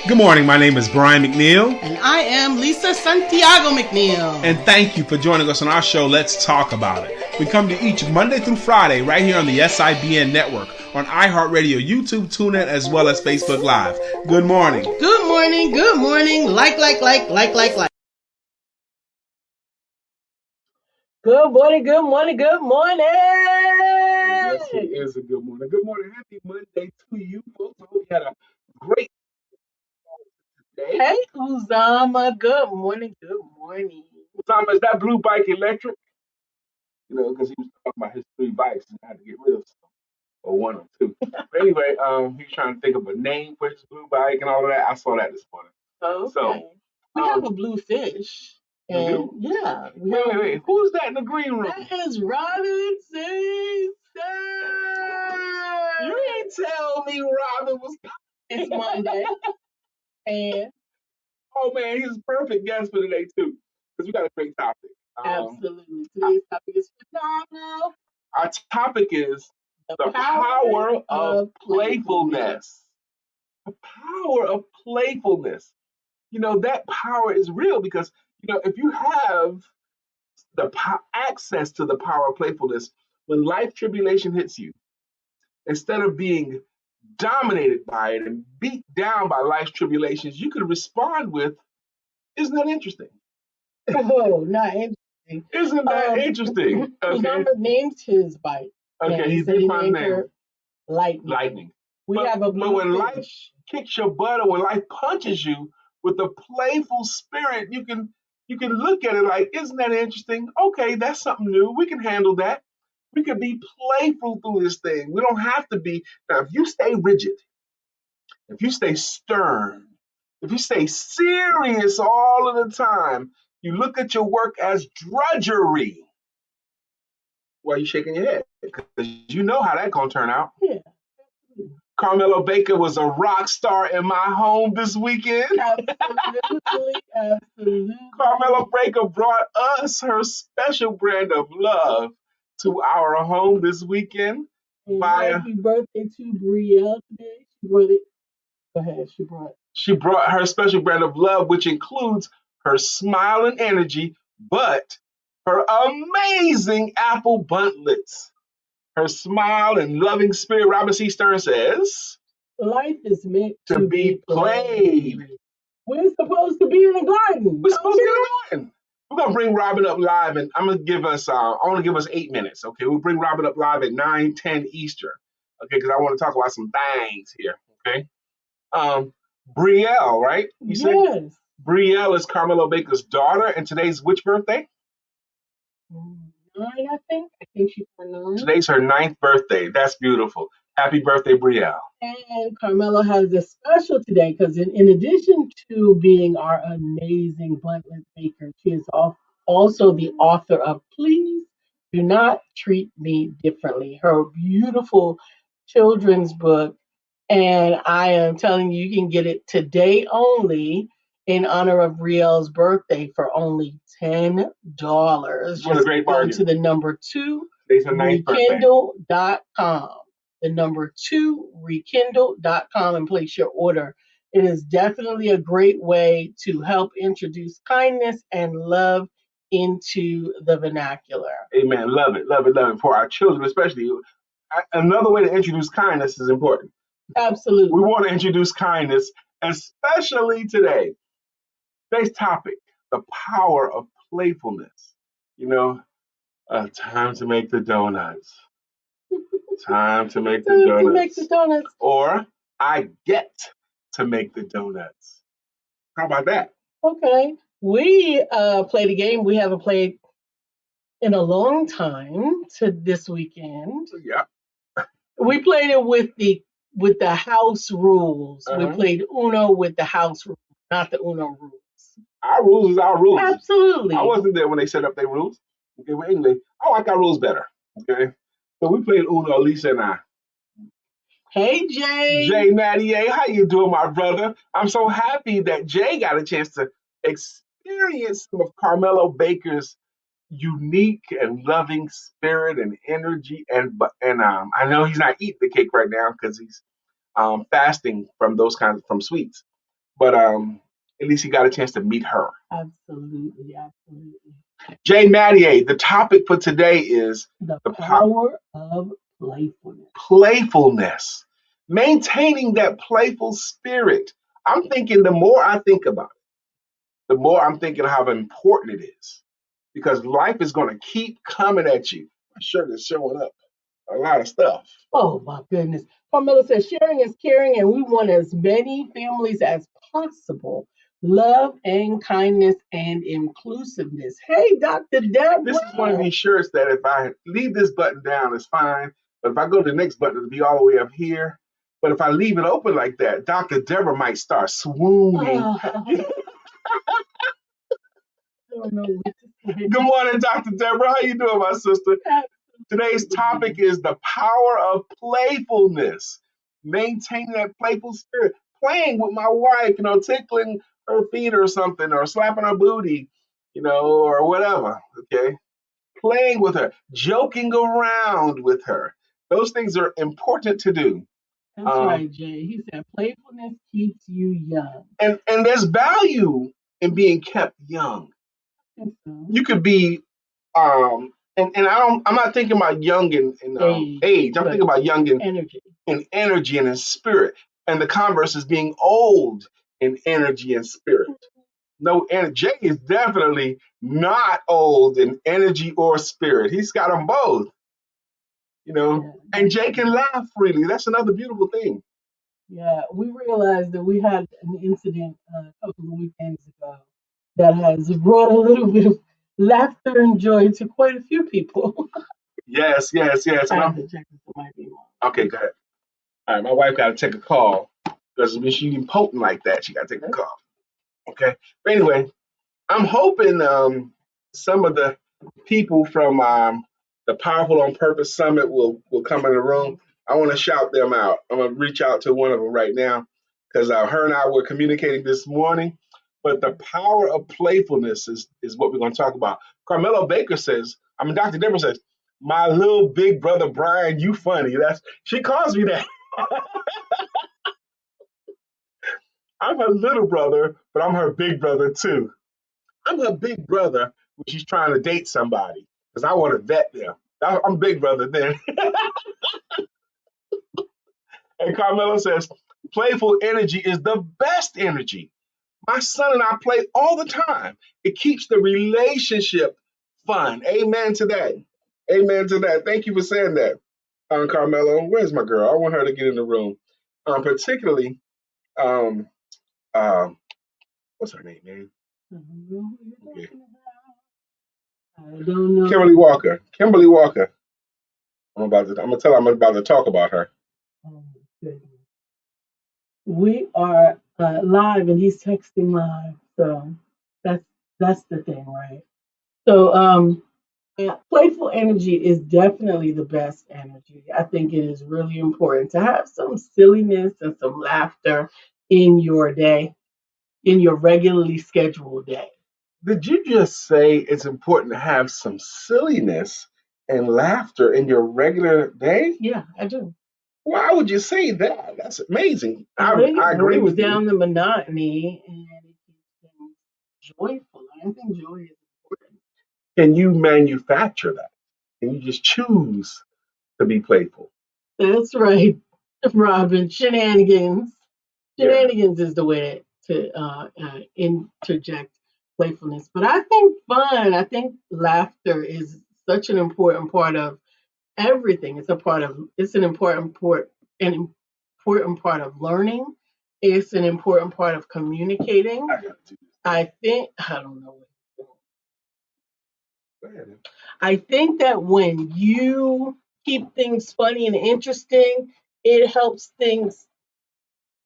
Good morning. My name is Brian McNeill. And I am Lisa Santiago McNeill. And thank you for joining us on our show, Let's Talk About It. We come to each Monday through Friday right here on the SIBN network, on iHeartRadio, YouTube, TuneIn, as well as Facebook Live. Good morning. Good morning. Good morning. Like. Good morning. Good morning. Good morning. Yes, it is a good morning. Good morning. Happy Monday to you folks. I hope you had a great day. Hey, Uzama. Good morning. Good morning. Uzama, is that blue bike electric? You know, because he was talking about his 3 bikes and had to get rid of some, or 1 or 2. But anyway, he was trying to think of a name for his blue bike and all of that. I saw that this morning. Okay. So, we have a blue fish. And yeah. Wait. Who's that in the green room? That is Robin Caesar. You didn't tell me Robin was It's Monday. And oh man, he's a perfect guest for today too. Because we got a great topic. Absolutely. Today's topic is phenomenal. Our topic is the power of playfulness. The power of playfulness. You know, that power is real because, you know, if you have the access to the power of playfulness, when life tribulation hits you, instead of being dominated by it and beat down by life's tribulations, you can respond with, isn't that interesting? Oh, not interesting. Isn't that interesting? Okay. Named his bike. Okay, he did find name. Lightning. But when life kicks your butt or when life punches you with a playful spirit, you can look at it like, isn't that interesting? Okay, that's something new. We can handle that. We can be playful through this thing. We don't have to be. Now, if you stay rigid, if you stay stern, if you stay serious all of the time, you look at your work as drudgery. Why are you shaking your head? Because you know how that's going to turn out. Yeah. Carmelo Baker was a rock star in my home this weekend. Absolutely. Carmelo Baker brought us her special brand of love to our home this weekend. Happy birthday to Brielle today. She brought it. Go ahead. She brought her special brand of love, which includes her smile and energy, but her amazing apple buntlets. Her smile and loving spirit, Robert C. Stern says, life is meant to be played. We're supposed to be in the garden. We're supposed to be in the garden. We're going to bring Robin up live, and I'm going to give us, only give us 8 minutes, okay? We'll bring Robin up live at 9:10 Eastern, okay? Because I want to talk about some things here, okay? Brielle, right? You said? Brielle is Carmelo Baker's daughter, and today's which birthday? 9, I think. I think she's 9. Today's her 9th birthday. That's beautiful. Happy birthday, Brielle. And Carmelo has a special today because in addition to being our amazing buntlet baker, she is also the author of Please Do Not Treat Me Differently, her beautiful children's book. And I am telling you, you can get it today only in honor of Brielle's birthday for only $10. What a great bargain. Go to the number 2, rekindle.com. The number 2, rekindle.com, and place your order. It is definitely a great way to help introduce kindness and love into the vernacular. Amen. Love it, love it, love it. For our children, especially. Another way to introduce kindness is important. Absolutely. We want to introduce kindness, especially today. Today's topic, the power of playfulness. You know, time to make the donuts. Time to make the donuts. Or I get to make the donuts. How about that? Okay. We played a game we haven't played in a long time to this weekend. Yeah. We played it with the house rules. We played Uno with the house rules, not the Uno rules. Our rules is our rules. Absolutely. I wasn't there when they set up their rules. Okay, but anyway, I like our rules better. Okay. So we played Uno, Lisa and I. Hey, Jay. Jay Mattier, how you doing, my brother? I'm so happy that Jay got a chance to experience some of Carmelo Baker's unique and loving spirit and energy. And I know he's not eating the cake right now because he's fasting from those kinds from sweets. but at least he got a chance to meet her. Absolutely, absolutely. Jay Mattier, the topic for today is The the power of playfulness. playfulness, maintaining that playful spirit. I'm thinking the more I think about it, the more I'm thinking how important it is because life is going to keep coming at you. My shirt is showing up a lot of stuff. Oh my goodness. Carmela says sharing is caring, and we want as many families as possible. Love and kindness and inclusiveness. Hey, Dr. Deborah. This is one of these shirts that if I leave this button down, it's fine. But if I go to the next button, it'll be all the way up here. But if I leave it open like that, Dr. Deborah might start swooning. I don't know what to say. Good morning, Dr. Deborah. How you doing, my sister? Today's topic is the power of playfulness. Maintaining that playful spirit. Playing with my wife, tickling her feet or something, or slapping her booty, or whatever. Okay. Playing with her, joking around with her. Those things are important to do. That's right, Jay. He said playfulness keeps you young. And there's value in being kept young. So. You could be and I'm not thinking about young in age. I'm thinking about young in energy and in spirit. And the converse is being old in energy and spirit. No, and Jay is definitely not old in energy or spirit. He's got them both. And Jay can laugh freely. That's another beautiful thing. Yeah, we realized that we had an incident a couple of weekends ago that has brought a little bit of laughter and joy to quite a few people. Yes. I have to check if it might be wrong. Okay, go ahead. All right, my wife got to take a call because when she's potent like that, she got to take a call. Okay, but anyway, I'm hoping some of the people from the Powerful on Purpose Summit will come in the room. I want to shout them out. I'm going to reach out to one of them right now because her and I were communicating this morning. But the power of playfulness is what we're going to talk about. Carmelo Baker says, Dr. Deborah says, my little big brother Brian, you funny. She calls me that. I'm her little brother, but I'm her big brother too. I'm her big brother when she's trying to date somebody because I want to vet them. I'm big brother then. And Carmelo says, playful energy is the best energy. My son and I play all the time. It keeps the relationship fun. Amen to that. Amen to that. Thank you for saying that, Carmelo. Where's my girl? I want her to get in the room. Particularly, um, what's her name, man? Okay. I don't know. Kimberly Walker. Kimberly Walker. I'm gonna tell her I'm about to talk about her. Oh, goodness. We are live and he's texting live. So that's the thing, right? So playful energy is definitely the best energy. I think it is really important to have some silliness and some laughter in your day, in your regularly scheduled day. Did you just say it's important to have some silliness and laughter in your regular day? Yeah, I do. Why would you say that? That's amazing. I agree brings with you. down the monotony and it keeps things joyful. I think joy is important. Can you manufacture that? Can you just choose to be playful? That's right, Robin. Shenanigans. Shenanigans is the way to interject playfulness. But I think fun, I think laughter is such an important part of everything. It's an important part of learning. It's an important part of communicating. I don't know. I think that when you keep things funny and interesting, it helps things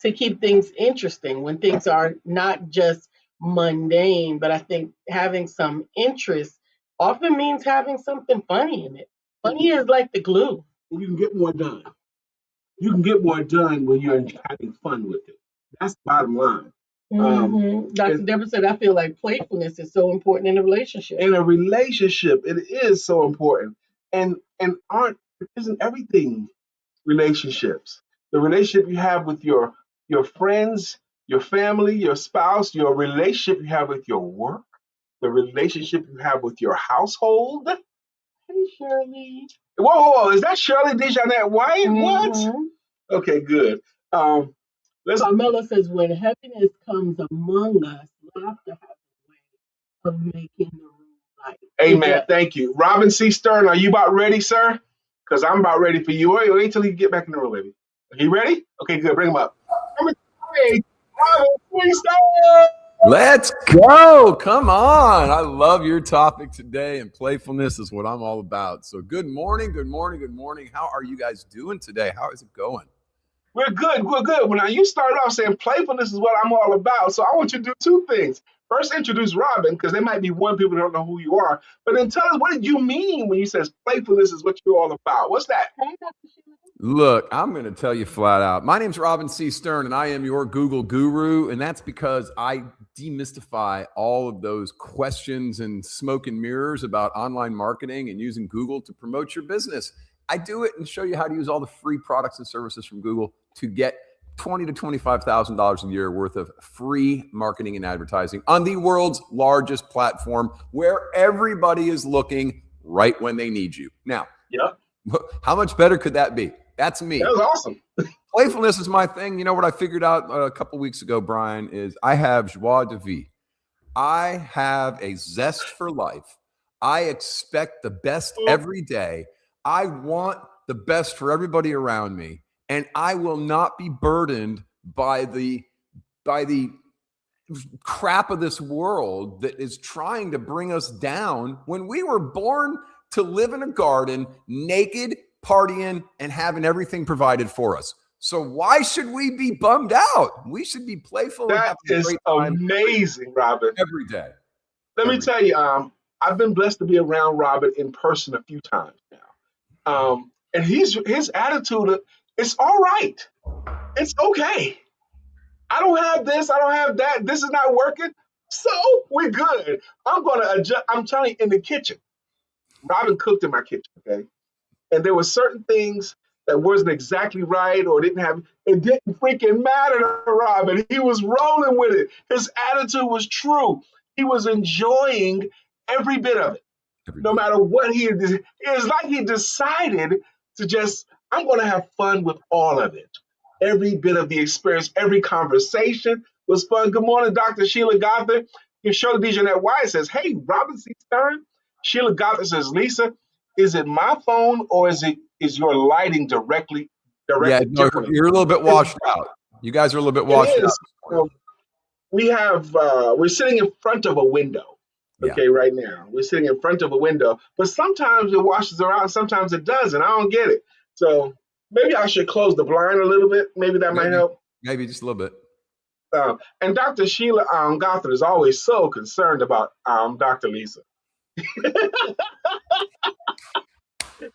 to keep things interesting when things are not just mundane, but I think having some interest often means having something funny in it. Funny is like the glue. You can get more done. You can get more done when you're having fun with it. That's the bottom line. Dr. Deborah said, I feel like playfulness is so important in a relationship. In a relationship, it is so important. And isn't everything relationships? The relationship you have with your friends, your family, your spouse, your relationship you have with your work, the relationship you have with your household. Hey, Shirley. Whoa, is that Shirley Dejanette White? What? Mm-hmm. Okay, good. Um, let's. Carmela says, when heaviness comes among us, laughter has a way of making the room light. It Amen. does. Thank you. Robin C. Stern, are you about ready, sir? Because I'm about ready for you. Wait till you get back in the room, baby. Are you ready? Okay, good. Bring him up. Number three, Robin C. Stern. Let's go. Come on. I love your topic today, and playfulness is what I'm all about. So, good morning, good morning, good morning. How are you guys doing today? How is it going? We're good. We're good. Well, now you started off saying playfulness is what I'm all about. So I want you to do two things. First, introduce Robin, because there might be one people who don't know who you are. But then tell us, what did you mean when you says playfulness is what you're all about? What's that? Hey, Dr. Sheila. Look, I'm going to tell you flat out. My name's Robin C. Stern, and I am your Google guru. And that's because I demystify all of those questions and smoke and mirrors about online marketing and using Google to promote your business. I do it and show you how to use all the free products and services from Google to get $20,000 to $25,000 a year worth of free marketing and advertising on the world's largest platform where everybody is looking right when they need you. Now, Yep. how much better could that be? That's me. That was awesome. Playfulness is my thing. You know what I figured out a couple weeks ago, Brian, is I have joie de vivre. I have a zest for life. I expect the best every day. I want the best for everybody around me. And I will not be burdened by the crap of this world that is trying to bring us down when we were born to live in a garden, naked, partying, and having everything provided for us. So why should we be bummed out? We should be playful and have That a is great time amazing, Robin. every day. Let me tell you, I've been blessed to be around Robin in person a few times now. And his attitude, it's all right. It's okay. I don't have this, I don't have that. This is not working. So we're good. I'm gonna adjust. I'm telling you, in the kitchen. Robin cooked in my kitchen, okay? And there were certain things that wasn't exactly right or it didn't freaking matter to Robin. He was rolling with it. His attitude was true. He was enjoying every bit of it, Every no bit. matter what he did. It was like he decided to just, I'm going to have fun with all of it. Every bit of the experience, every conversation was fun. Good morning, Dr. Sheila Gothard. Your show, Dejanette White says, hey, Robin C. Stern. Sheila Gothard says, Lisa, is it my phone or is your lighting Yeah, directly no, different? you're a little bit washed out. You guys are a little bit It washed out is. this morning. We're sitting in front of a window. Yeah. Okay, right now we're sitting in front of a window, but sometimes it washes around, sometimes it doesn't. I don't get it. So maybe I should close the blind a little bit. Maybe that might help. Maybe just a little bit. And Dr. Sheila Gothard is always so concerned about Dr. Lisa.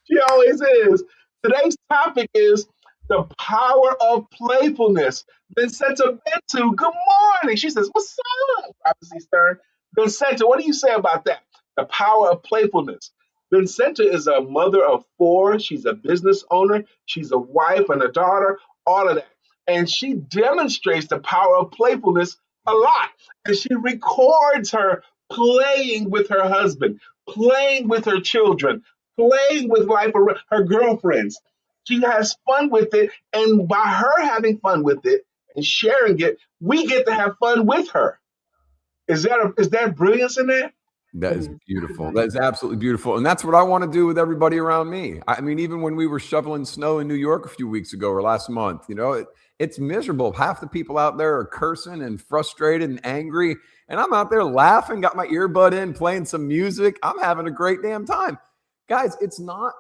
She always is. Today's topic is the power of playfulness. Vincenta Bentu, good morning. She says, what's up, Robert C. Stern? Vincenta, what do you say about that? The power of playfulness. Vincenta is a mother of four. She's a business owner. She's a wife and a daughter, all of that. And she demonstrates the power of playfulness a lot. And she records her playing with her husband, playing with her children, playing with life, her girlfriends. She has fun with it, and by her having fun with it and sharing it, we get to have fun with her. Is there brilliance in that? That It is is. beautiful. That is absolutely beautiful. And that's what I want to do with everybody around me. I mean, even when we were shoveling snow in New York a few weeks ago or last month, it's miserable. Half the people out there are cursing and frustrated and angry. And I'm out there laughing, got my earbud in, playing some music. I'm having a great damn time. Guys, it's not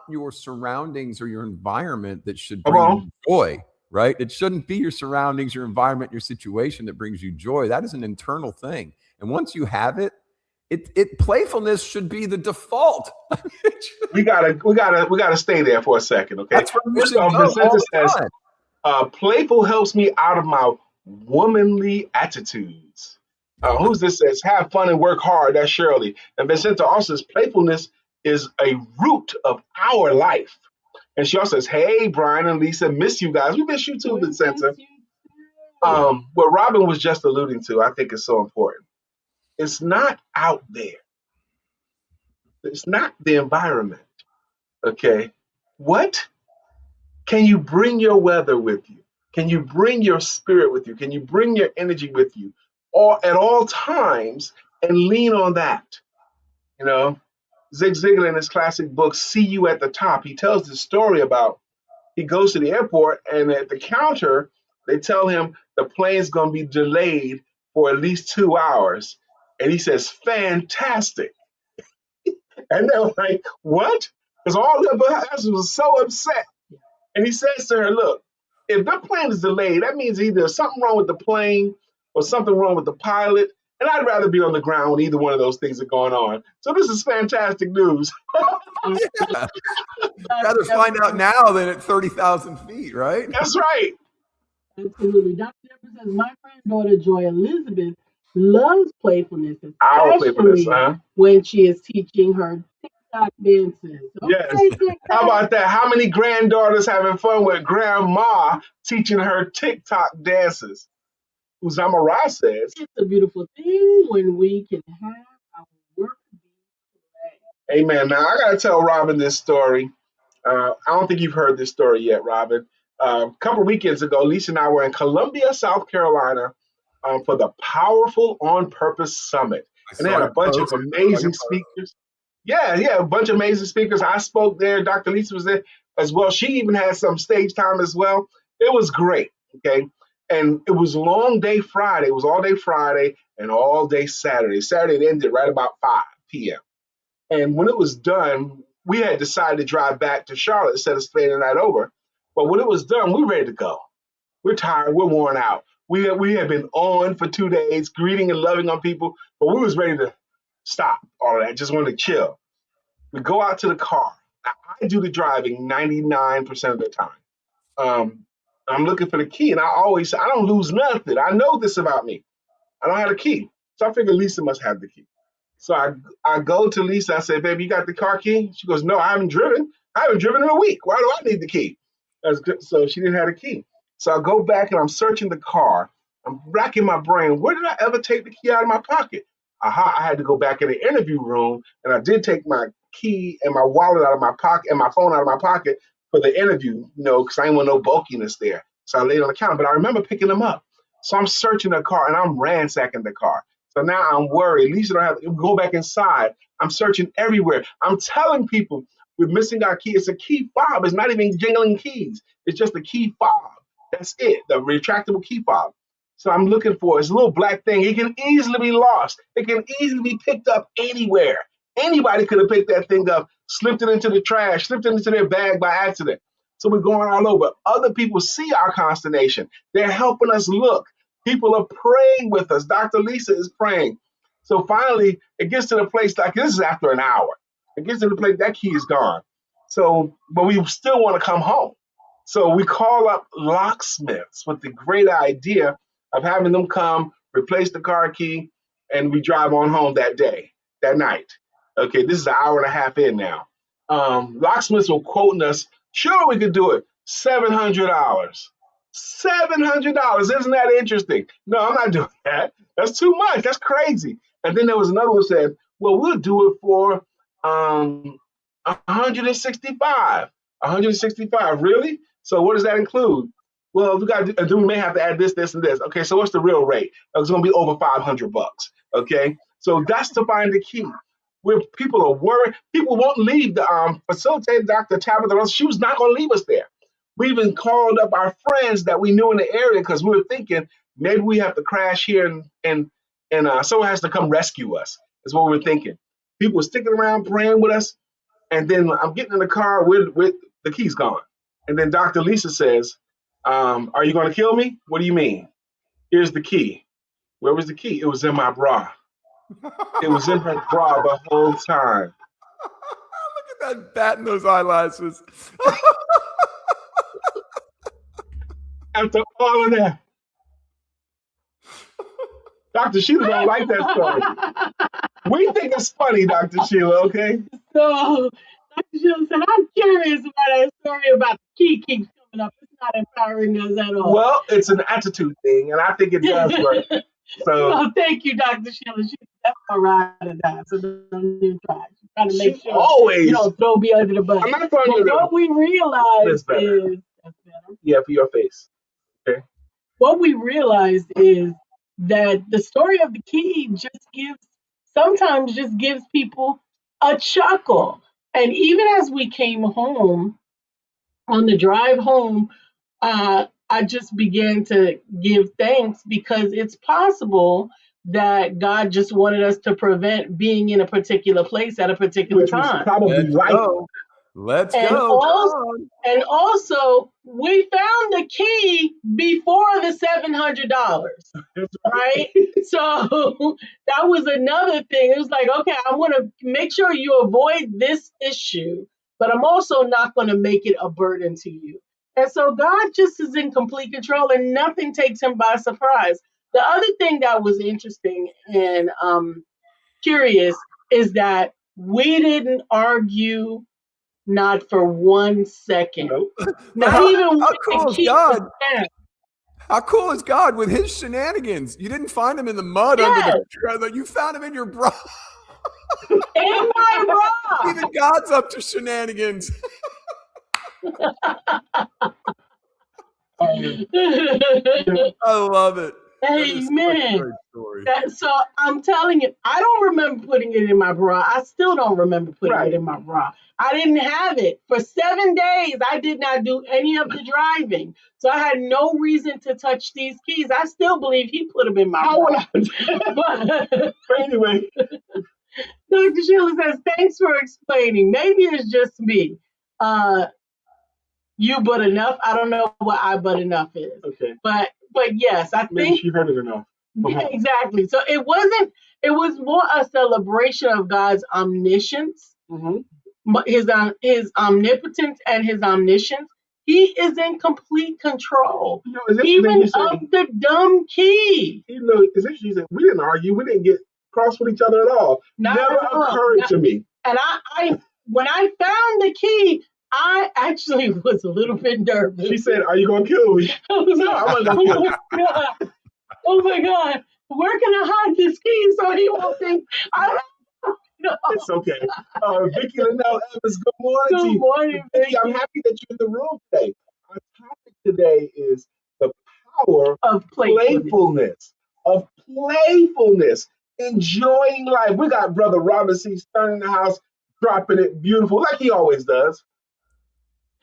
your surroundings or your environment that should Come bring on. you joy, right? It shouldn't be your surroundings, your environment, your situation that brings you joy. That is an internal thing. And once you have it, playfulness should be the default. We gotta stay there for a second, okay? That's where you First should off, go all Vincenta the says, time. playful helps me out of my womanly attitudes. Who's this says, have fun and work hard? That's Shirley. And Vincenta also says, playfulness is a root of our life. And she also says, hey, Brian and Lisa, miss you guys. We miss you too, We miss Vincenta. you too. What Robin was just alluding to, I think is so important. It's not out there. It's not the environment. Okay. What can you bring your weather with you? Can you bring your spirit with you? Can you bring your energy with you all at all times and lean on that? You know, Zig Ziglar in his classic book, See You at the Top, he tells this story about he goes to the airport and at the counter, they tell him the plane's going to be delayed for at least 2 hours. And he says, fantastic. And they're like, what? Because all the other passengers were so upset. And he says to her, look, if the plane is delayed, that means either something wrong with the plane or something wrong with the pilot. And I'd rather be on the ground when either one of those things are going on. So this is fantastic news. Yeah. Rather find out now than at 30,000 feet, right? That's right. Absolutely. Dr. Deborah says, my granddaughter Joy Elizabeth loves playfulness, Our Playfulness, especially when she is teaching her TikTok dances. Yes. Okay, TikTok. How about that? How many granddaughters having fun with grandma teaching her TikTok dances? Uzama says, It's a beautiful thing when we can have our work be play. amen. Now, I got to tell Robin this story. I don't think you've heard this story yet, Robin. A couple weekends ago, Lisa and I were in Columbia, South Carolina for the Powerful on Purpose Summit. And they had a bunch of amazing speakers. Yeah, a bunch of amazing speakers. I spoke there. Dr. Lisa was there as well. She even had some stage time as well. It was great, okay? And it was long day Friday. It was all day Friday and all day Saturday. Saturday it ended right about 5 p.m. And when it was done, we had decided to drive back to Charlotte instead of staying the night over. But when it was done, we were ready to go. We're tired. We're worn out. We had been on for 2 days, greeting and loving on people, but we was ready to stop all of that. Just wanted to chill. We go out to the car. Now, I do the driving 99% of the time. I'm looking for the key, and I don't lose nothing. I know this about me. I don't have a key. So I figured Lisa must have the key. So I go to Lisa. I say, baby, you got the car key? She goes, no, I haven't driven. I haven't driven in a week. Why do I need the key? So she didn't have the key. So I go back and I'm searching the car. I'm racking my brain. Where did I ever take the key out of my pocket? Aha, I had to go back in the interview room, and I did take my key and my wallet out of my pocket and my phone out of my pocket for the interview, because I didn't want no bulkiness there. So I laid it on the counter, but I remember picking them up. So I'm searching the car and I'm ransacking the car. So now I'm worried. At least I don't have to go back inside. I'm searching everywhere. I'm telling people we're missing our key. It's a key fob. It's not even jingling keys. It's just a key fob. That's it, the retractable key fob. So I'm looking for it's a little black thing. It can easily be lost. It can easily be picked up anywhere. Anybody could have picked that thing up, slipped it into the trash, slipped it into their bag by accident. So we're going all over. Other people see our consternation. They're helping us look. People are praying with us. Dr. Lisa is praying. So finally, it gets to the place, like this is after an hour. It gets to the place, that key is gone. So, but we still want to come home. So we call up locksmiths with the great idea of having them come, replace the car key, and we drive on home that night. Okay, this is an hour and a half in now. Locksmiths were quoting us, sure, we could do it, $700. $700. Isn't that interesting? No, I'm not doing that. That's too much. That's crazy. And then there was another one that said, well, we'll do it for 165. 165, really? So what does that include? Well, we may have to add this, this, and this. Okay, so what's the real rate? It's going to be over $500. Okay, so that's to find the key. Where people are worried, people won't leave the facilitator, Dr. Tabitha. She was not going to leave us there. We even called up our friends that we knew in the area because we were thinking maybe we have to crash here and someone has to come rescue us. Is what we were thinking. People were sticking around praying with us, and then I'm getting in the car with the keys gone. And then Dr. Lisa says, are you going to kill me? What do you mean? Here's the key. Where was the key? It was in my bra. It was in her bra the whole time. Look at that bat in those eyelashes. After all of that, Dr. Sheila don't like that story. We think it's funny, Dr. Sheila, okay? So Dr. Sheila said, I'm curious about that story about the key keeps coming up. It's not empowering us at all. Well, it's an attitude thing, and I think it does work. So, well, thank you, Dr. Sheila. That's my ride or die, so don't even try. She's trying to make sure always, you don't throw me under the bus. I'm not throwing you under the bus. What we realized is, that's better. Yeah, for your face. Okay. What we realized is that the story of the key sometimes just gives people a chuckle. And even as we came home, on the drive home, I just began to give thanks because it's possible that God just wanted us to prevent being in a particular place at a particular time. Probably right. Let's go. And also, we found the key before the $700, right? So that was another thing. It was like, okay, I want to make sure you avoid this issue, but I'm also not going to make it a burden to you. And so God just is in complete control and nothing takes him by surprise. The other thing that was interesting and curious is that we didn't argue not for 1 second. Nope. Not even how cool is God? How cool is God with his shenanigans? You didn't find him in the mud under the you found him in your bra. In my bra. Even God's up to shenanigans. I love it. Amen. So I'm telling you, I don't remember putting it in my bra. I still don't remember putting it in my bra. I didn't have it. For 7 days, I did not do any of the driving. So I had no reason to touch these keys. I still believe he put them in my bra. But anyway, Dr. Sheila says, thanks for explaining. Maybe it's just me. You but enough. I don't know what I but enough is. Okay. But yes, I maybe think she heard it enough. Yeah, exactly. So it was more a celebration of God's omniscience, his omnipotence and his omniscience. He is in complete control, even of the dumb key. You know, it's interesting. We didn't argue. We didn't get cross with each other at all. Never occurred to me. And I when I found the key, I actually was a little bit nervous. She said, "Are you going to kill me?" No, I'm not going to kill you. Oh my God, where can I hide this key so he won't think It's okay. Vicki Linnell Evans, good morning to you. Good morning, Vicki. I'm happy that you're in the room today. Our topic today is the power of playfulness. Of playfulness. Enjoying life. We got Brother Robin C. Stern in the house, dropping it beautiful, like he always does.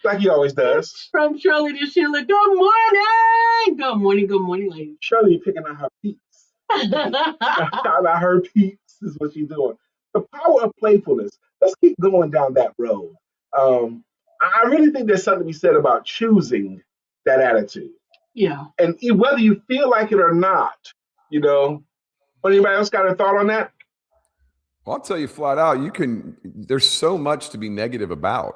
From Shirley to Sheila, good morning. Good morning, ladies. Shirley picking out her peeps. Her peeps is what she's doing. The power of playfulness. Let's keep going down that road. I really think there's something to be said about choosing that attitude. Yeah. And whether you feel like it or not, you know. But anybody else got a thought on that? Well, I'll tell you flat out, there's so much to be negative about.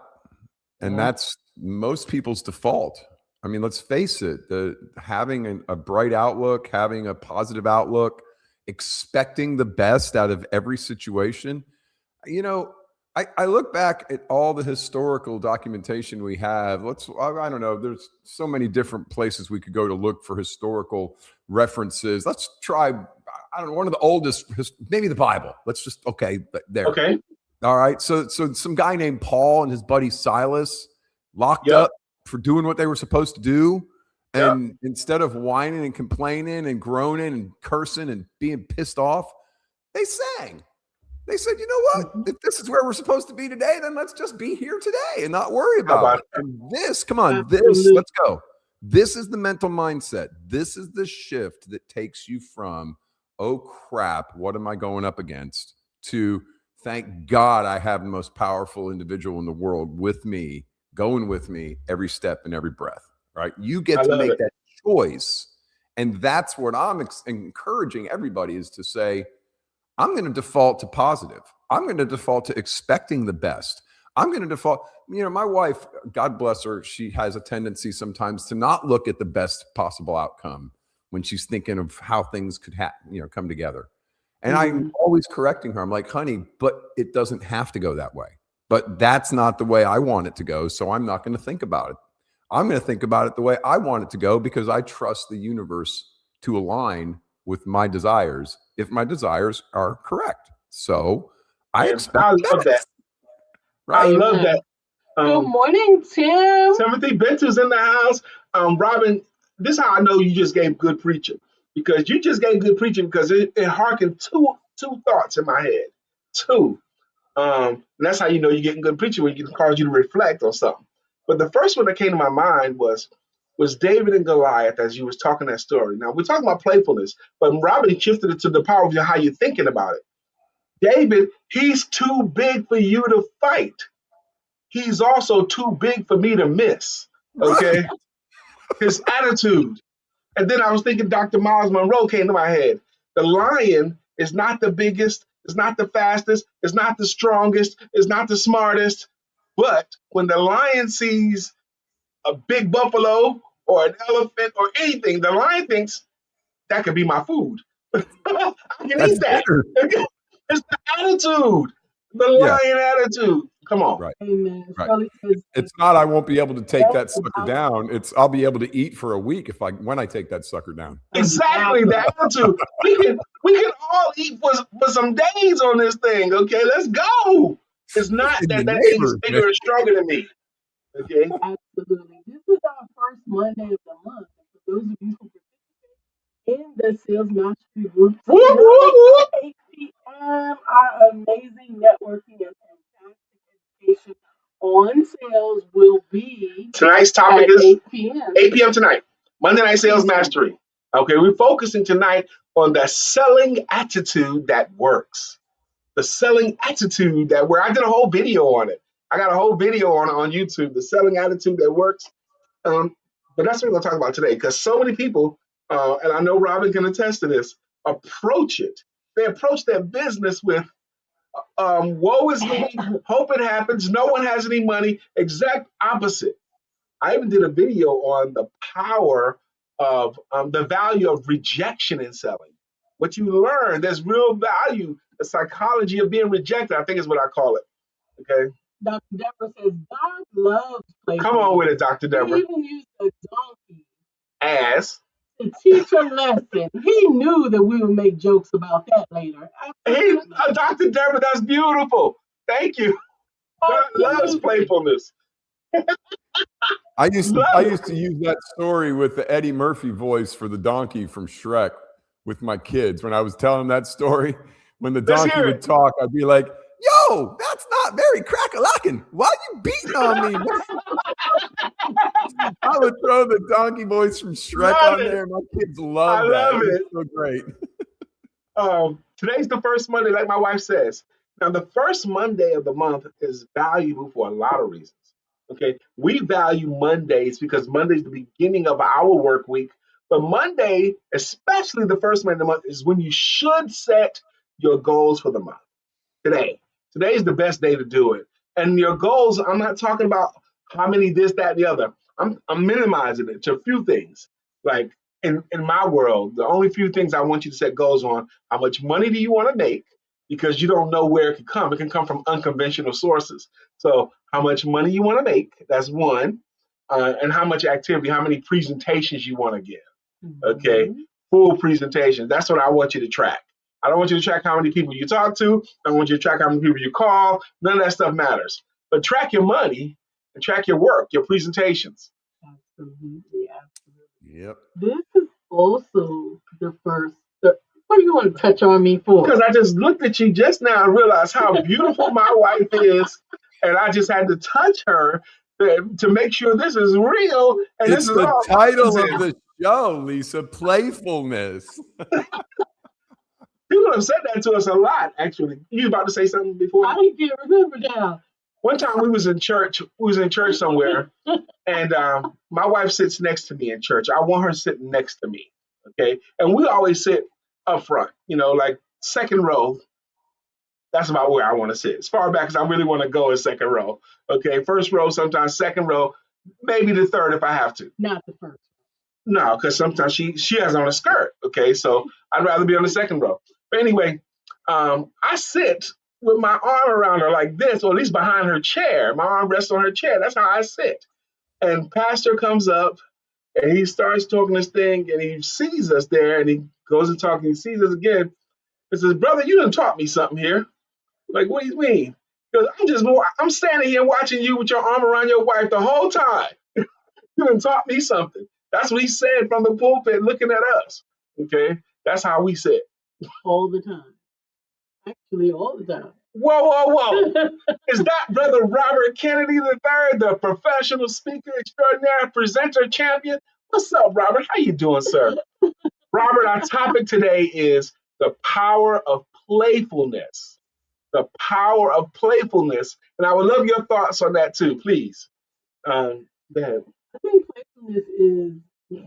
And that's most people's default. I mean, let's face it, having a bright outlook, having a positive outlook, expecting the best out of every situation. You know, I look back at all the historical documentation we have. I don't know, there's so many different places we could go to look for historical references. Let's try, I don't know, one of the oldest, maybe the Bible. There. Okay. All right. So some guy named Paul and his buddy Silas locked up for doing what they were supposed to do. And instead of whining and complaining and groaning and cursing and being pissed off, they sang. They said, you know what? If this is where we're supposed to be today, then let's just be here today and not worry about it. And let's go. This is the mental mindset. This is the shift that takes you from, oh crap, what am I going up against, to thank God I have the most powerful individual in the world with me, going with me every step and every breath, right? You get to make that choice. And that's what I'm encouraging everybody is to say, I'm going to default to positive. I'm going to default to expecting the best. I'm going to default, my wife, God bless her, she has a tendency sometimes to not look at the best possible outcome when she's thinking of how things could come together. And I'm always correcting her. I'm like, honey, but it doesn't have to go that way. But that's not the way I want it to go. So I'm not going to think about it. I'm going to think about it the way I want it to go because I trust the universe to align with my desires if my desires are correct. So I And expect I the love that. best, I right? love that. Good morning, Tim. Timothy Benton's in the house. Robin, this is how I know you just gave good preaching, because you just gave good preaching because it harkened two thoughts in my head. Two. And that's how you know you're getting good preaching, when it can cause you to reflect on something. But the first one that came to my mind was David and Goliath, as you was talking that story. Now we're talking about playfulness, but Robin shifted it to the power of how you're thinking about it. David, he's too big for you to fight. He's also too big for me to miss. Right. Okay, his attitude. And then I was thinking Dr. Miles Monroe came to my head. The lion is not the biggest, it's not the fastest, it's not the strongest, it's not the smartest. But when the lion sees a big buffalo or an elephant or anything, the lion thinks that could be my food. I can That's eat that. dinner. It's the attitude, the Yeah. lion attitude. Come on. Right. Amen. Right. Shirley says, It's not I won't be able to take that that's sucker about down. It's I'll be able to eat for a week when I take that sucker down. Exactly the attitude. We can all eat for some days on this thing. Okay, let's go. It's not And that your that thing is neighbors, man. bigger and stronger than me. Okay. absolutely. This is our first Monday of the month. And for those of you who in the Sales Mastery Group Woo, woo, tonight woo. at 8 p.m. Our amazing networking and fantastic education on sales will be Tonight's topic at is 8 p.m. 8 p.m. tonight. Monday Night Sales Eastern. Mastery. Okay, we're focusing tonight on the selling attitude that works. The selling attitude that where I did a whole video on it. I got a whole video on YouTube. The selling attitude that works. Um, but that's what we're going to talk about today, because so many people, and I know Robin can attest to this, approach it. They approach their business with, woe is me, hope it happens, no one has any money, exact opposite. I even did a video on the power of the value of rejection in selling. What you learn, there's real value, the psychology of being rejected, I think is what I call it. Okay. Dr. Deborah says God loves Come on playfulness. with it, Dr. He Deborah. even used a donkey As to teach a lesson. He knew that we would make jokes about that later. hey, Absolutely. Dr. Deborah, that's beautiful. Thank you. God loves Absolutely. playfulness. I used Love it. to use that story with the Eddie Murphy voice for the donkey from Shrek with my kids. When I was telling that story, when the Let's donkey hear would it. talk, I'd be like, "Yo, that's not very crack-a-lackin'. Why you beating on me?" I would throw the donkey voice from Shrek Love on it. there. My kids I loved that. love It was it. so great. Today's the first Monday, like my wife says. Now, the first Monday of the month is valuable for a lot of reasons. Okay, we value Mondays because Monday's the beginning of our work week. But Monday, especially the first Monday of the month, is when you should set your goals for the month. Today. Today is the best day to do it. And your goals, I'm not talking about how many this, that, and the other. I'm minimizing it to a few things. Like in my world, the only few things I want you to set goals on: how much money do you want to make? Because you don't know where it can come. It can come from unconventional sources. So how much money you want to make, that's one. And how much activity, how many presentations you want to give. Okay, Mhm. full presentation. That's what I want you to track. I don't want you to track how many people you talk to. I don't want you to track how many people you call. None of that stuff matters. But track your money and track your work, your presentations. Absolutely. Absolutely. Yep. This is also the first. What do you want to touch on me for? Because I just looked at you just now and realized how beautiful my wife is. And I just had to touch her to make sure this is real and this It's is the all title of positive. the show, Lisa. Playfulness. People have said that to us a lot, actually. You about to say something before? I can't remember now. One time we was in church somewhere, and my wife sits next to me in church. I want her sitting next to me, okay? And we always sit up front, like second row. That's about where I want to sit. As far back as I really want to go is second row, okay? First row, sometimes second row, maybe the third if I have to. Not the first. No, because sometimes she has on a skirt, okay? So I'd rather be on the second row. But anyway, I sit with my arm around her like this, or at least behind her chair. My arm rests on her chair. That's how I sit. And pastor comes up and he starts talking this thing and he sees us there and he goes and talking. He sees us again and says, "Brother, you done taught me something here." Like, what do you mean? Because I'm standing here watching you with your arm around your wife the whole time. You done taught me something. That's what he said from the pulpit looking at us. Okay? That's how we said. All the time. Actually, all the time. Whoa, whoa, whoa. Is that Brother Robert Kennedy III, the professional speaker extraordinaire, presenter champion? What's up, Robert? How you doing, sir? Robert, our topic today is the power of playfulness. The power of playfulness. And I would love your thoughts on that too, please. Go ahead. I think playfulness is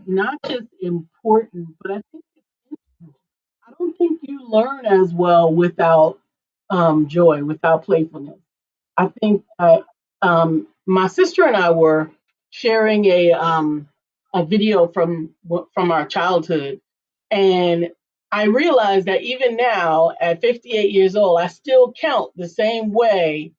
not just important, but I think it's integral. I don't think you learn as well without joy, without playfulness. I think my sister and I were sharing a video from our childhood, and I realized that even now, at 58 years old, I still count the same way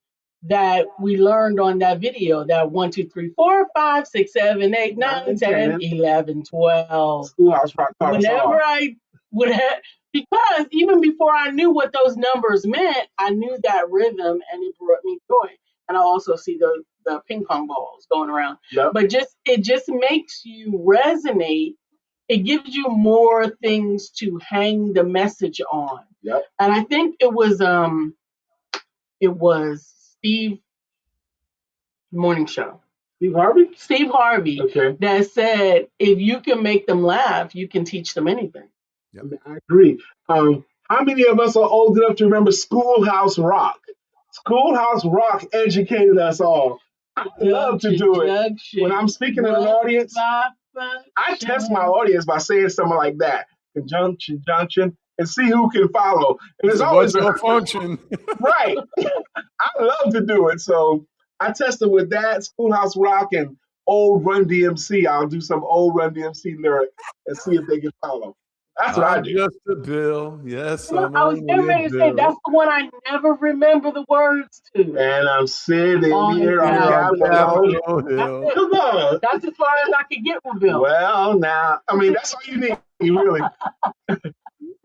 that we learned on that video. That 1, 2, 3, 4, 5, 6, 7, 8, 9, 10, 11, 12. Schoolhouse Rock taught us all. Whenever I would have, because even before I knew what those numbers meant, I knew that rhythm and it brought me joy. And I also see the ping pong balls going around. Yep. But it just makes you resonate. It gives you more things to hang the message on. Yep. And I think it was Steve Morning Show. Steve Harvey? Steve Harvey Okay. that said, if you can make them laugh, you can teach them anything. Yep. I agree. How many of us are old enough to remember Schoolhouse Rock? Schoolhouse Rock educated us all. I love to do it. When I'm speaking in an audience, I test my audience by saying something like that. Conjunction, junction, and see who can follow. And it's always a function. Right. I love to do it. So I test them with that, Schoolhouse Rock, and old Run DMC. I'll do some old Run DMC lyric and see if they can follow. That's what I do. Just a bill. Yes, I was getting ready to say that's the one I never remember the words to. And I'm sitting here on Capitol Hill. Come on. That's as far as I could get with Bill. Well, now, I mean, that's all you need, really.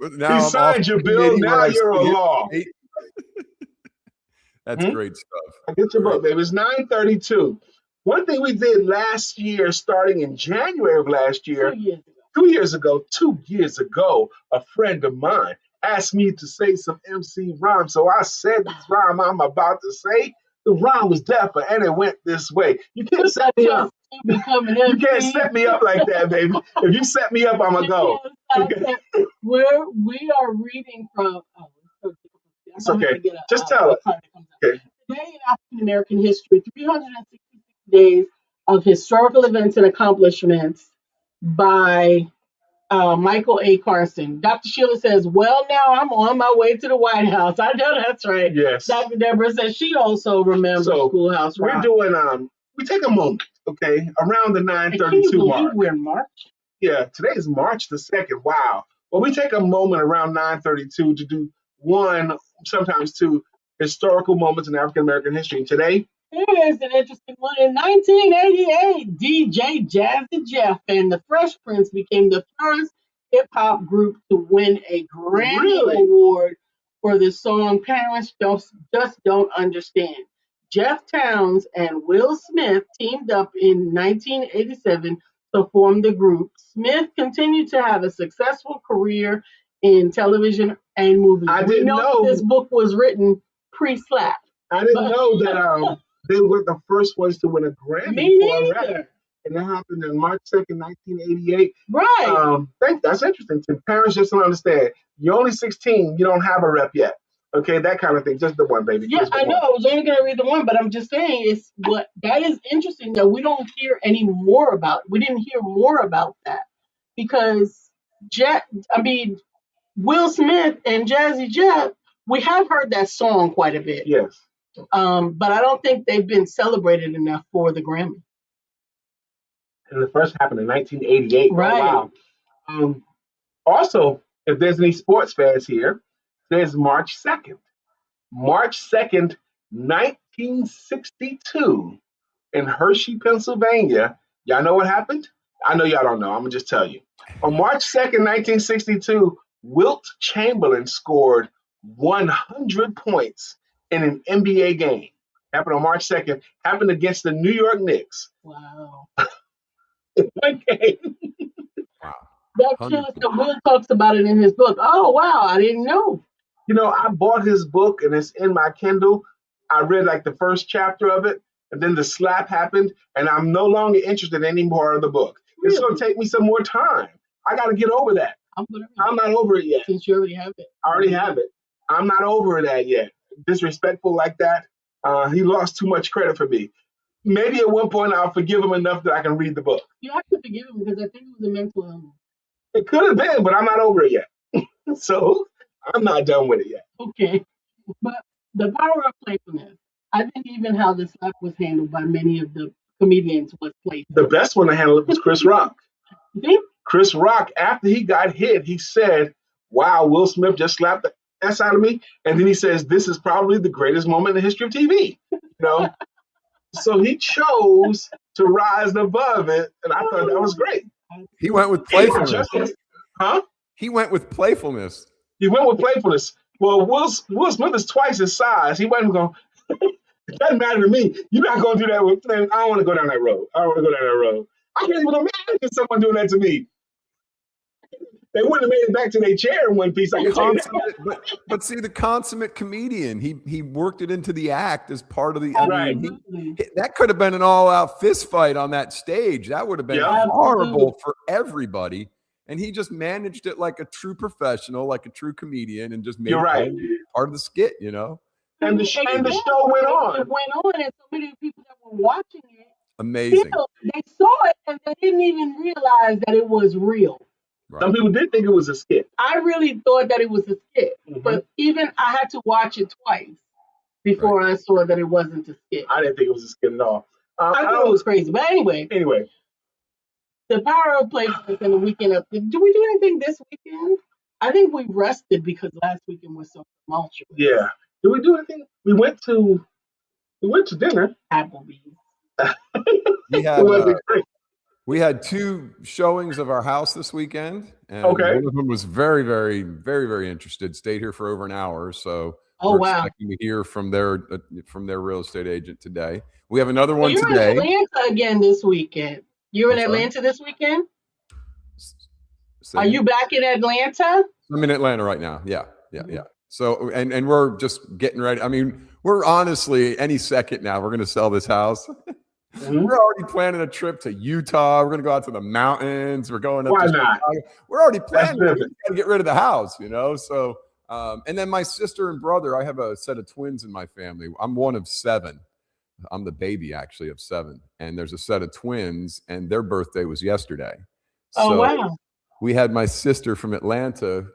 Now he signed your bill. Now you're a law. That's great stuff. I get your book, baby. It's 9:32. One thing we did last year, starting in January of last year, 2 years ago, a friend of mine asked me to say some MC rhyme. So I said this rhyme I'm about to say. The rhyme was dapper, and it went this way. You can't set me up. You can't set me up like that, baby. If you set me up, I'm going to go. Okay. We are reading from... It's okay. Just tell it. Okay. Today in African American history, 366 days of historical events and accomplishments by Michael A. Carson. Dr. Sheila says, well, now I'm on my way to the White House. I know that's right. Yes. Dr. Deborah says she also remembers Schoolhouse Rock. We're doing, we take a moment, okay, around the 9:32 mark. We're in March? Yeah, today is March the 2nd. Wow. Well, we take a moment around 9:32 to do one, sometimes two, historical moments in African American history. Today, here's an interesting one. In 1988, DJ Jazzy Jeff and the Fresh Prince became the first hip-hop group to win a Grammy Award for the song Parents Just Don't Understand. Jeff Towns and Will Smith teamed up in 1987 to form the group. Smith continued to have a successful career in television and movies. I didn't know this book was written pre-slap. I didn't know that they were the first ones to win a Grammy. Me neither. And that happened on March 2nd, 1988. Right. That's interesting. Parents just don't understand. You're only 16. You don't have a rep yet. Okay, that kind of thing. Just the one, baby. Yeah, I know. I was only going to read the one, but I'm just saying that is interesting that we don't hear any more about. We didn't hear more about that because Will Smith and Jazzy Jeff, we have heard that song quite a bit. Yes. But I don't think they've been celebrated enough for the Grammy. And the first happened in 1988. Right. Oh, wow. Also, if there's any sports fans here, there's March 2nd. March 2nd, 1962. in Hershey, Pennsylvania. Y'all know what happened? I know y'all don't know. I'm going to just tell you. On March 2nd, 1962, Wilt Chamberlain scored 100 points in an NBA game. Happened on March 2nd. Happened against the New York Knicks. Wow. One game. Wow. That shows that Will talks about it in his book. Oh, wow. I didn't know. You know, I bought his book and it's in my Kindle. I read like the first chapter of it, and then the slap happened, and I'm no longer interested anymore in the book. It's going to take me some more time. I got to get over that. I'm not over it yet. Since you already have it. I already have it. I'm not over that yet. Disrespectful like that. He lost too much credit for me. Maybe at one point I'll forgive him enough that I can read the book. You have to forgive him because I think it was a mental illness. It could have been, but I'm not over it yet. So I'm not done with it yet. Okay. But the power of playfulness. I think even how the slap was handled by many of the comedians was playful. The best one to handle it was Chris Rock. See? Chris Rock, after he got hit, he said, "Wow, Will Smith just slapped the ass out of me." And then he says, "This is probably the greatest moment in the history of TV." You know? So he chose to rise above it, and I thought that was great. He went with playfulness. Huh? He went with playfulness. He went with playfulness. Well, Will Smith is twice his size. He wasn't going, it doesn't matter to me. You're not going to do that with, I don't want to go down that road. I don't want to go down that road. I can't even imagine someone doing that to me. They wouldn't have made it back to their chair in one piece. I can tell you that. But see, the consummate comedian, he worked it into the act as part of the. Right. That could have been an all-out fist fight on that stage. That would have been horrible for everybody. And he just managed it like a true professional, like a true comedian, and just made it part of the skit, you know. And the show went on. It went on, and so many people that were watching it, amazing. They saw it and they didn't even realize that it was real. Right. Some people did think it was a skit. I really thought that it was a skit, but even I had to watch it twice before I saw that it wasn't a skit. I didn't think it was a skit at all. I thought it was crazy, but anyway. The power of playfulness and the weekend up. Do we do anything this weekend? I think we rested because last weekend was so tumultuous. Yeah. Did we do anything? We went to dinner. Applebee's. We had 2 showings of our house this weekend, and one of them was very, very, very, very interested. Stayed here for over an hour, so we're expecting to hear from their real estate agent today. We have another one today. You're in Atlanta again this weekend. You're in Atlanta this weekend? Are you back in Atlanta? I'm in Atlanta right now. Yeah. So, and we're just getting ready. I mean, we're honestly any second now, we're going to sell this house. We're already planning a trip to Utah. We're going to go out to the mountains. We're going up. Why not? We're already planning to get rid of the house, you know? So, and then my sister and brother, I have a set of twins in my family. I'm one of 7. I'm the baby actually of 7. And there's a set of twins and their birthday was yesterday. Oh, wow. We had my sister from Atlanta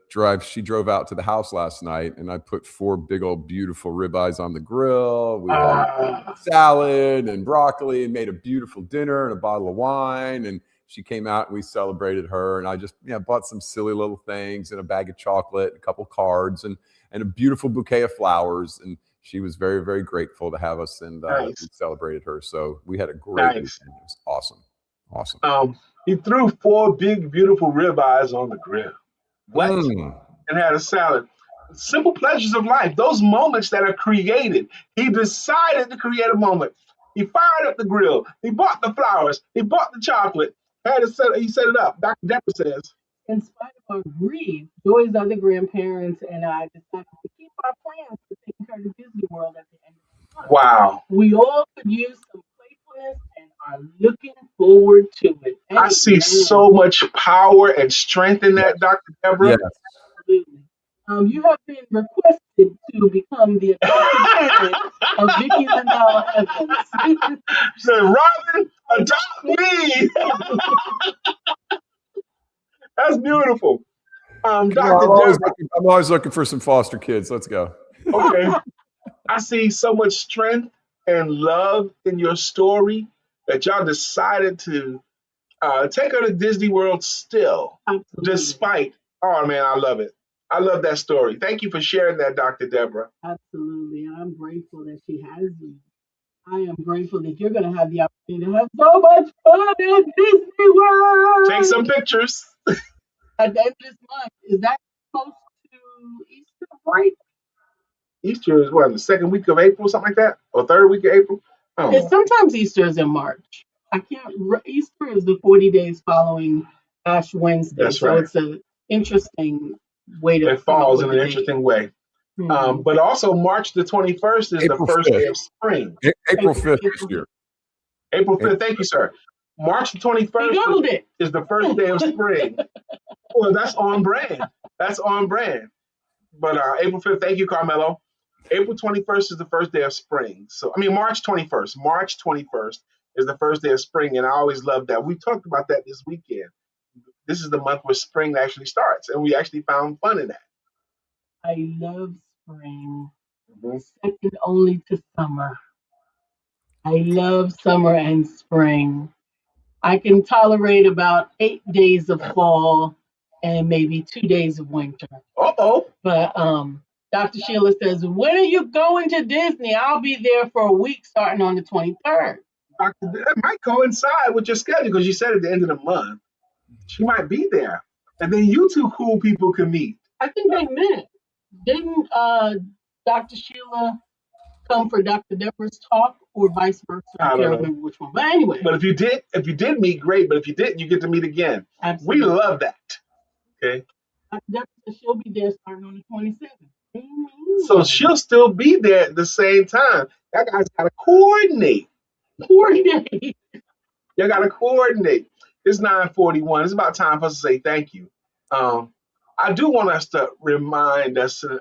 she drove out to the house last night, and I put 4 big old beautiful ribeyes on the grill. We had salad and broccoli and made a beautiful dinner and a bottle of wine. And she came out and we celebrated her. And I just bought some silly little things and a bag of chocolate, a couple cards, and a beautiful bouquet of flowers. And she was very, very grateful to have us, and we celebrated her. So we had a great weekend. It was awesome. Awesome. He threw 4 big, beautiful ribeyes on the grill. And had a salad. Simple pleasures of life. Those moments that are created. He decided to create a moment. He fired up the grill. He bought the flowers. He bought the chocolate. He set it up. Dr. Deborah says, in spite of our grief, Joy's other grandparents and I decided to keep our plans to take her to Disney World at the end of the month. Wow. We all could use some playfulness and are looking forward to it. I see so much power and strength in that, Dr. Deborah. Yes. Absolutely. You have been requested to become the adopted parent of Vicky Lindell Evans. Said, Robin, adopt me. That's beautiful. Dr. Deborah, I'm always looking for some foster kids. Let's go. Okay. I see so much strength and love in your story that y'all decided to take her to Disney World still. Absolutely. Despite, oh man, I love it. I love that story. Thank you for sharing that, Dr. Deborah. Absolutely. And I'm grateful that she has you. I am grateful that you're going to have the opportunity to have so much fun at Disney World. Take some pictures. At the end of this month. Is that close to Easter break? Easter is what, the second week of April, something like that, or third week of April. I don't know. Sometimes Easter is in March. I can't. Easter is the 40 days following Ash Wednesday, That's so right. it's an interesting way to. It falls in an interesting way. Mm-hmm. But also March the 21st is April the first 5th. day of spring. April 5th this year. April 5th. Thank you, sir. March the 21st is the first day of spring. Well, that's on brand. That's on brand. But April 5th, thank you, Carmelo. April 21st is the first day of spring. So, I mean, March 21st. March 21st is the first day of spring. And I always love that. We talked about that this weekend. This is the month where spring actually starts. And we actually found fun in that. I love spring. Mm-hmm. Second only to summer. I love summer and spring. I can tolerate about 8 days of fall and maybe 2 days of winter. Uh-oh. But Dr. Sheila says, when are you going to Disney? I'll be there for a week starting on the 23rd. That might coincide with your schedule because you said at the end of the month, she might be there. And then you two cool people can meet. I think they met. Didn't Dr. Sheila come for Dr. Deborah's talk or vice versa? I can't remember which one. But anyway. But if you did meet, great. But if you didn't, you get to meet again. Absolutely. We love that. Okay. Dr. Deborah said she'll be there starting on the 27th. So she'll still be there at the same time. That guy's got to coordinate. You got to coordinate. It's 9:41. It's about time for us to say thank you. I do want us to remind us. This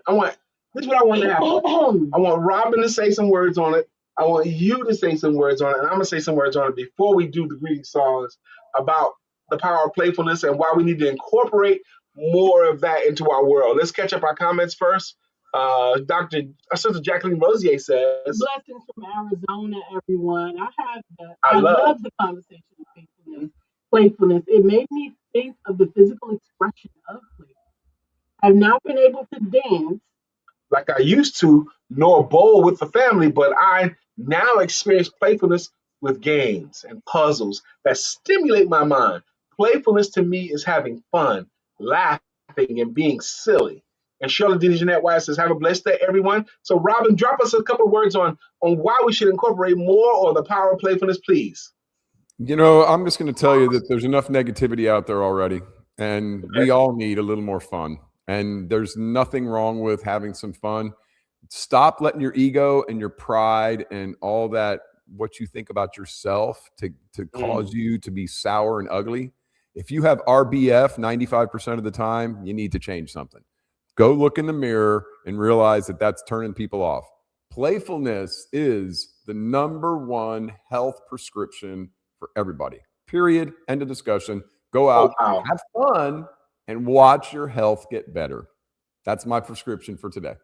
is what I want to happen. I want Robin to say some words on it. I want you to say some words on it. And I'm going to say some words on it before we do the greeting songs about the power of playfulness and why we need to incorporate more of that into our world. Let's catch up our comments first. Sister Jacqueline Rosier says, blessings from Arizona, everyone. I love the conversation of playfulness. It made me think of the physical expression of playfulness. I've not been able to dance like I used to, nor bowl with the family, but I now experience playfulness with games and puzzles that stimulate my mind. Playfulness to me is having fun, laughing, and being silly. And Shirley D. Jeanette White says, have a blessed day, everyone. So, Robin, drop us a couple of words on why we should incorporate more or the power of playfulness, please. You know, I'm just going to tell you that there's enough negativity out there already, and we all need a little more fun. And there's nothing wrong with having some fun. Stop letting your ego and your pride and all that, what you think about yourself, to cause you to be sour and ugly. If you have RBF 95% of the time, you need to change something. Go look in the mirror and realize that that's turning people off. Playfulness is the #1 health prescription for everybody. Period. End of discussion. Go out, have fun, and watch your health get better. That's my prescription for today.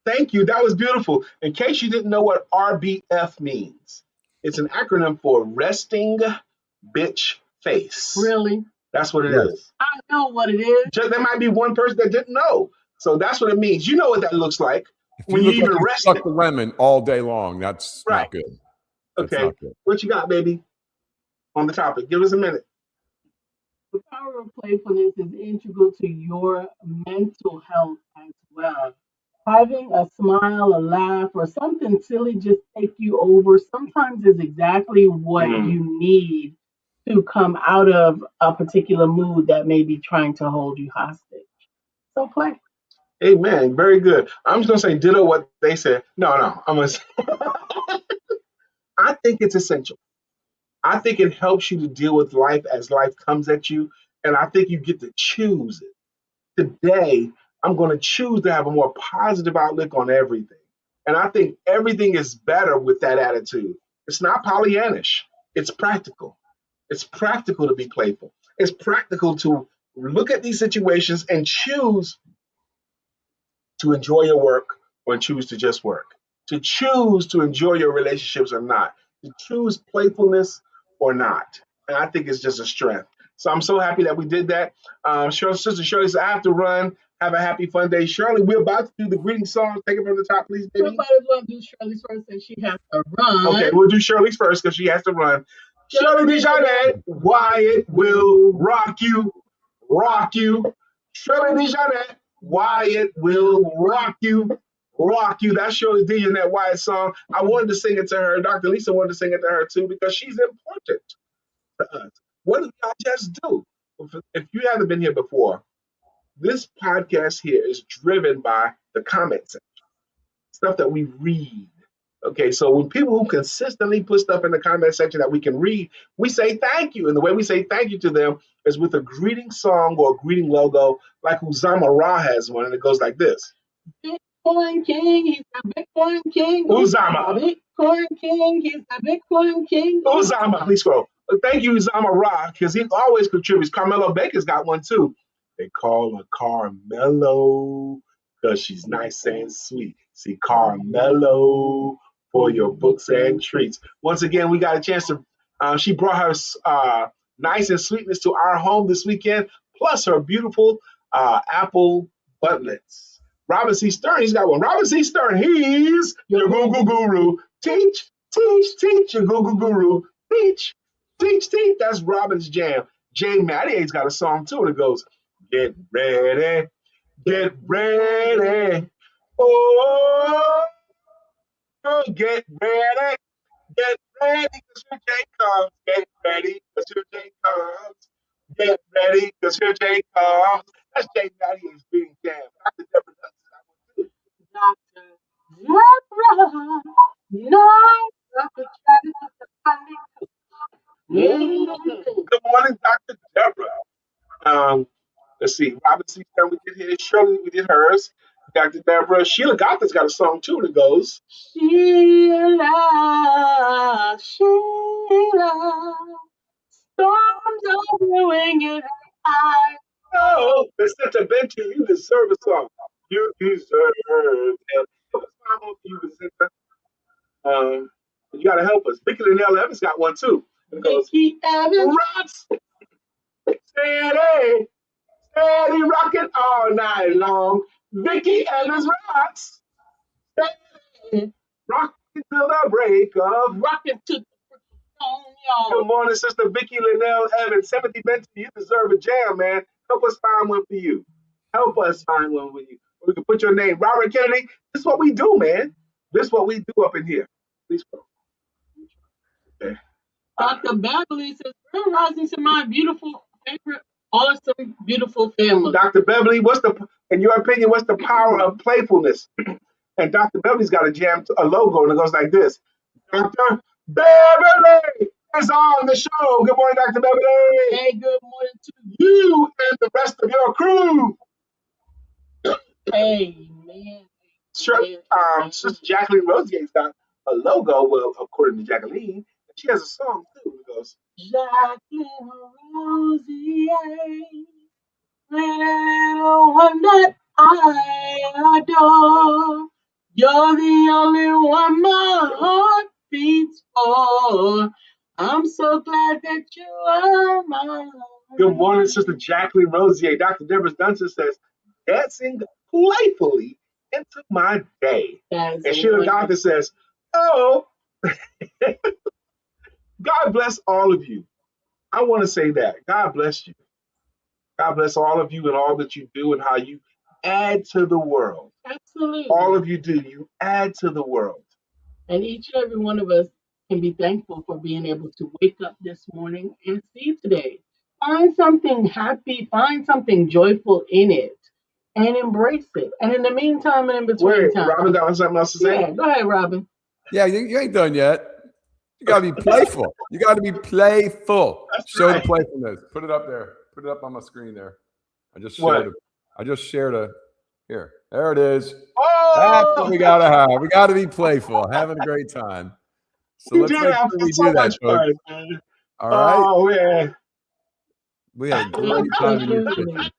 Thank you. That was beautiful. In case you didn't know what RBF means, it's an acronym for resting bitch face. Really? That's what it is. I know what it is. There might be one person that didn't know. So that's what it means. You know what that looks like. When you even rest the lemon all day long, that's not good. That's not good. What you got, baby, on the topic? Give us a minute. The power of playfulness is integral to your mental health as well. Having a smile, a laugh, or something silly just take you over sometimes is exactly what you need to come out of a particular mood that may be trying to hold you hostage. So play. Amen. Very good. I'm just going to say ditto what they said. No. I'm going to say I think it's essential. I think it helps you to deal with life as life comes at you. And I think you get to choose it. Today, I'm going to choose to have a more positive outlook on everything. And I think everything is better with that attitude. It's not Pollyannish. It's practical. It's practical to be playful. It's practical to look at these situations and choose to enjoy your work or choose to just work. To choose to enjoy your relationships or not. To choose playfulness or not. And I think it's just a strength. So I'm so happy that we did that. Sister Shirley said, I have to run. Have a happy, fun day. Shirley, we're about to do the greeting song. Take it from the top, please, baby. Somebody's going to do Shirley's first and she has to run. Okay, we'll do Shirley's first because she has to run. Shirley Desjardins, Wyatt will rock you, rock you. Shirley Desjardins, Wyatt will rock you, rock you. That's Shirley D in that Wyatt song. I wanted to sing it to her. DrLisa wanted to sing it to her too because she's important to us. What did y'all just do? If you haven't been here before, this podcast here is driven by the comment section, stuff that we read. Okay, so when people who consistently put stuff in the comment section that we can read, we say thank you. And the way we say thank you to them is with a greeting song or a greeting logo, like Uzama Ra has one, and it goes like this. Bitcoin King, he's a Bitcoin King. Uzama. Bitcoin King, he's a Bitcoin King. Uzama, please scroll. Thank you, Uzama Ra, because he always contributes. Carmelo Baker's got one too. They call her Carmelo because she's nice and sweet. See, Carmelo for your books and treats. Once again, we got a chance to, she brought her nice and sweetness to our home this weekend, plus her beautiful apple buttlets. Robin C. Stern, he's got one. Robin C. Stern, he's your Google guru. Teach, teach, teach, your Google guru. Teach, teach, teach. That's Robin's jam. Jay Mattier's got a song too, and it goes, get ready, get ready. Oh, get ready, because your day comes. Get ready, because your day comes. Get ready, because your day comes. That's Jay Mattier's being jam. Dr. Deborah does that one too. Dr. Deborah, no, Dr. Good morning, Dr. Deborah. Let's see. Robin C. Stern, we did his. Shirley, we did hers. Dr. Deborah. Sheila Gotha's got a song too that goes. Sheila, Sheila, storms are brewing in her eyes. Oh, Vicenta Benton, you deserve a song. You deserve it. You, Vicenta. You got to help us. Vicky Linnell Evans got one too. It goes, Vicky Evans. Rocks. Steady. Steady rocking all night long. Vicky Evans rocks. Steady. Rocking till the break of. Rocking to the dawn, y'all. Good morning, Sister Vicky Linnell Evans. 70 Benton, you deserve a jam, man. Help us find one for you. Help us find one for you. We can put your name. Robert Kennedy, this is what we do, man. This is what we do up in here. Please go. Okay. Dr. Beverly says, Grand Rising to my beautiful, favorite, awesome, beautiful family. Dr. Beverly, in your opinion, what's the power of playfulness? And Dr. Beverly's got a logo, and it goes like this. Dr. Beverly is on the show. Good morning, Dr. Beverly. Hey, good morning to you and the rest of your crew. Hey, man. Sure. Sister Jacqueline Rosier's got a logo, well, according to Jacqueline, she has a song too. It goes, Jacqueline Rosier, little one that I adore. You're the only one my heart beats for. I'm so glad that you are mine. Good morning, Sister Jacqueline Rosier. Dr. Deborah Dunson says, dancing playfully into my day. And Sheila Gotha says, oh, God bless all of you. I want to say that. God bless you. God bless all of you and all that you do and how you add to the world. Absolutely. All of you do. You add to the world. And each and every one of us can be thankful for being able to wake up this morning and see today. Find something happy, find something joyful in it, and embrace it. And in the meantime and in between time. Robin got something else to say? Yeah, go ahead, Robin. Yeah, you ain't done yet. You got to be playful. You got to be playful. Show the playfulness. Put it up there. Put it up on my screen there. I just shared a here. There it is. Oh! That's what we got to have. We got to be playful, having a great time. So let's make sure we do that, folks. All right. Oh, man. We had a great time in your kitchen.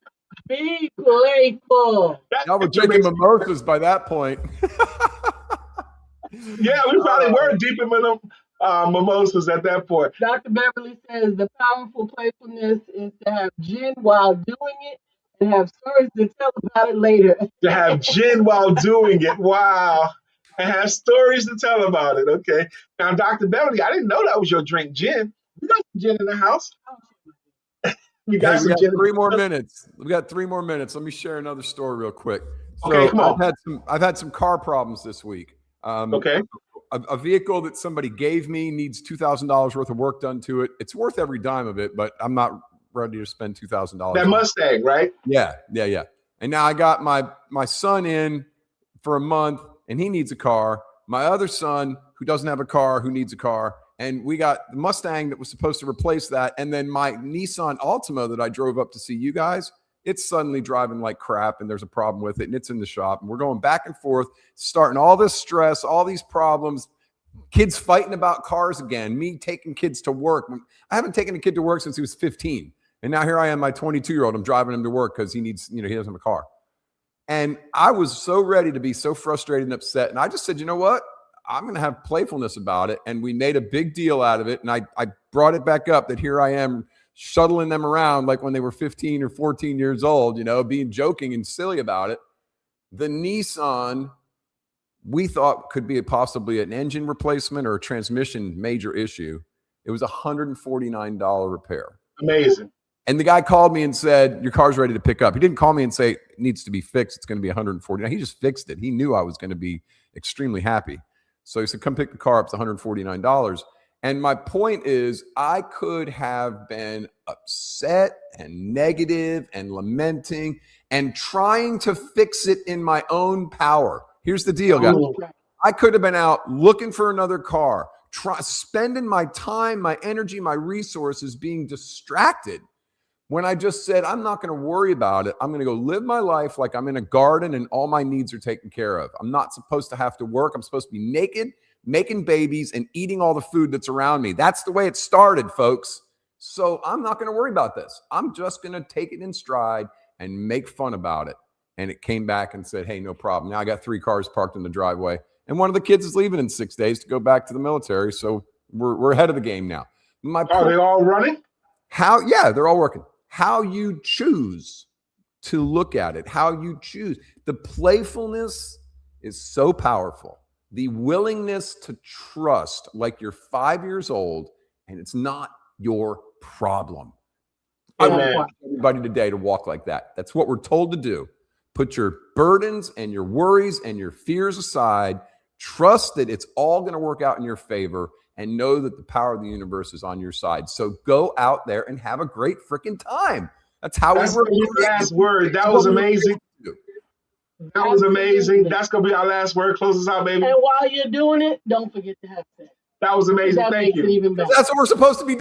Be playful. Y'all were drinking mimosas by that point. Yeah, we probably were deep in mimosas at that point. Dr. Beverly says the powerful playfulness is to have gin while doing it and have stories to tell about it later. To have gin while doing it. Wow. And have stories to tell about it. Okay. Now, Dr. Beverly, I didn't know that was your drink, gin. We got some gin in the house. We Hey, got we some got gin. 3 more minutes. We got 3 more minutes. Let me share another story real quick. So Okay, come on. I've had some car problems this week. Okay. A vehicle that somebody gave me needs $2,000 worth of work done to it. It's worth every dime of it, but I'm not ready to spend $2,000. That Mustang, right? Yeah. And now I got my son in for a month, and he needs a car. My other son, who doesn't have a car, who needs a car. And we got the Mustang that was supposed to replace that. And then my Nissan Altima that I drove up to see you guys, it's suddenly driving like crap, and there's a problem with it, and it's in the shop. And we're going back and forth, starting all this stress, all these problems, kids fighting about cars again, me taking kids to work. I haven't taken a kid to work since he was 15. And now here I am, my 22-year-old, I'm driving him to work because he needs, he doesn't have a car. And I was so ready to be so frustrated and upset. And I just said, you know what? I'm going to have playfulness about it. And we made a big deal out of it. And I brought it back up that here I am shuttling them around like when they were 15 or 14 years old, being joking and silly about it. The Nissan, we thought could be possibly an engine replacement or a transmission major issue. It was $149 repair. Amazing. And the guy called me and said, your car's ready to pick up. He didn't call me and say it needs to be fixed. It's going to be $149. He just fixed it. He knew I was going to be extremely happy. So he said, come pick the car up. It's $149. And my point is, I could have been upset and negative and lamenting and trying to fix it in my own power. Here's the deal, guys. I could have been out looking for another car, spending my time, my energy, my resources being distracted, when I just said, I'm not going to worry about it. I'm going to go live my life like I'm in a garden and all my needs are taken care of. I'm not supposed to have to work. I'm supposed to be naked, making babies, and eating all the food that's around me. That's the way it started, folks. So I'm not going to worry about this. I'm just going to take it in stride and make fun about it. And it came back and said, hey, no problem. Now I got 3 cars parked in the driveway. And one of the kids is leaving in 6 days to go back to the military. So we're ahead of the game now. Are they all running? Yeah, they're all working. How you choose to look at it, how you choose. The playfulness is so powerful. The willingness to trust like you're 5 years old and it's not your problem. Amen. I want everybody today to walk like that. That's what we're told to do. Put your burdens and your worries and your fears aside. Trust that it's all going to work out in your favor. And know that the power of the universe is on your side. So go out there and have a great freaking time. That's how we were. Last word. That was amazing. That was amazing. That's going to be our last word. Close us out, baby. And while you're doing it, don't forget to have sex. That was amazing. That Thank makes you. it even better. That's what we're supposed to be doing.